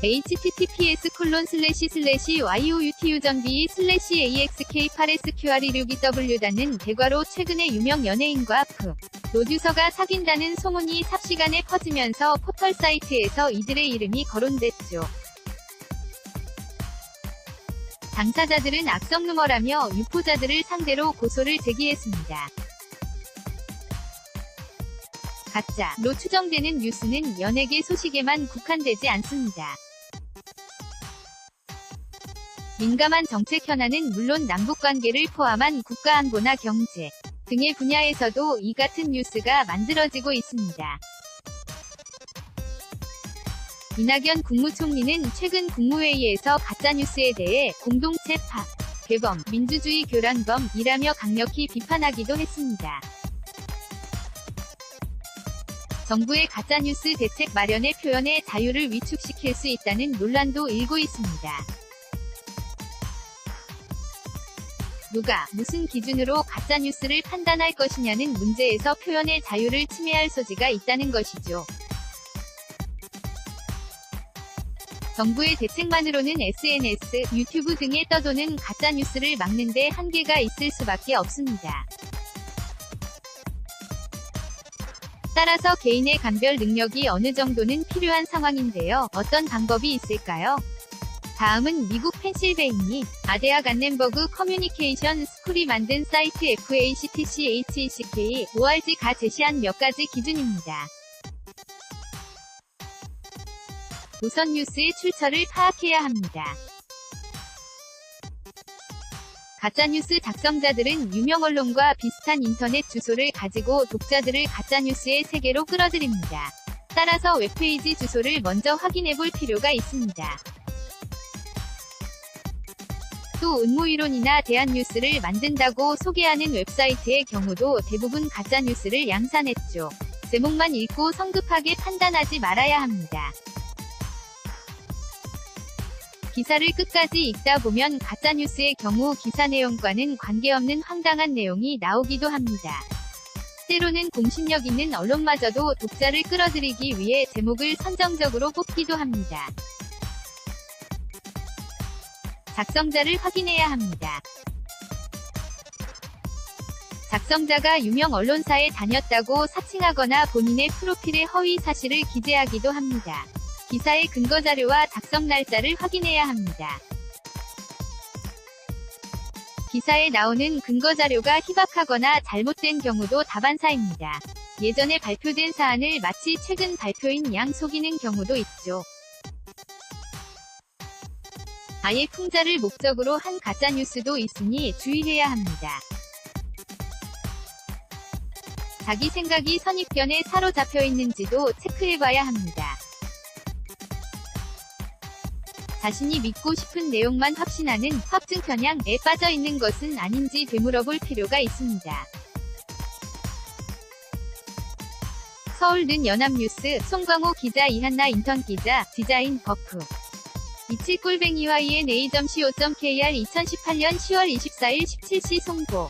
https://youtube전비/axk8sqr162w-는 대괄호 최근에 유명 연예인과 프로듀서가 사귄다는 소문이 삽시간에 퍼지면서 포털 사이트에서 이들의 이름이 거론됐죠. 당사자들은 악성 루머라며 유포자들을 상대로 고소를 제기했습니다. 가짜로 추정되는 뉴스는 연예계 소식에만 국한되지 않습니다. 민감한 정책 현안은 물론 남북관계를 포함한 국가안보나 경제 등의 분야에서도 이 같은 뉴스가 만들어지고 있습니다. 이낙연 국무총리는 최근 국무회의에서 가짜뉴스에 대해 공동체 파, 괴범, 민주주의 교란범이라며 강력히 비판하기도 했습니다. 정부의 가짜뉴스 대책 마련에 표현의 자유를 위축시킬 수 있다는 논란도 일고 있습니다. 누가 무슨 기준으로 가짜뉴스를 판단할 것이냐는 문제에서 표현의 자유를 침해할 소지가 있다는 것이죠. 정부의 대책만으로는 SNS, 유튜브 등에 떠도는 가짜뉴스를 막는 데 한계가 있을 수밖에 없습니다. 따라서 개인의 감별 능력이 어느 정도는 필요한 상황인데요. 어떤 방법이 있을까요? 다음은 미국 펜실베이니 아대학 안넨버그 커뮤니케이션 스쿨이 만든 사이트 FACTCHECK.org가 제시한 몇 가지 기준입니다. 우선 뉴스의 출처를 파악해야 합니다. 가짜뉴스 작성자들은 유명 언론과 비슷한 인터넷 주소를 가지고 독자들을 가짜뉴스의 세계로 끌어들입니다. 따라서 웹페이지 주소를 먼저 확인해볼 필요가 있습니다. 또 음모이론이나 대한뉴스를 만든다고 소개하는 웹사이트의 경우도 대부분 가짜뉴스를 양산했죠. 제목만 읽고 성급하게 판단하지 말아야 합니다. 기사를 끝까지 읽다 보면 가짜뉴스의 경우 기사 내용과는 관계없는 황당한 내용이 나오기도 합니다. 때로는 공신력 있는 언론마저도 독자를 끌어들이기 위해 제목을 선정적으로 뽑기도 합니다. 작성자를 확인해야 합니다. 작성자가 유명 언론사에 다녔다고 사칭하거나 본인의 프로필에 허위 사실을 기재하기도 합니다. 기사의 근거자료와 작성 날짜를 확인해야 합니다. 기사에 나오는 근거자료가 희박하거나 잘못된 경우도 다반사입니다. 예전에 발표된 사안을 마치 최근 발표인 양 속이는 경우도 있죠. 아예 풍자를 목적으로 한 가짜뉴스도 있으니 주의해야 합니다. 자기 생각이 선입견에 사로잡혀 있는지도 체크해봐야 합니다. 자신이 믿고 싶은 내용만 확신하는 확증 편향에 빠져 있는 것은 아닌지 되물어볼 필요가 있습니다. 서울는 연합뉴스, 송광호 기자, 이한나 인턴 기자, 디자인 버프 27꿀뱅이와 ENA.co.kr 2018년 10월 24일 17시 송고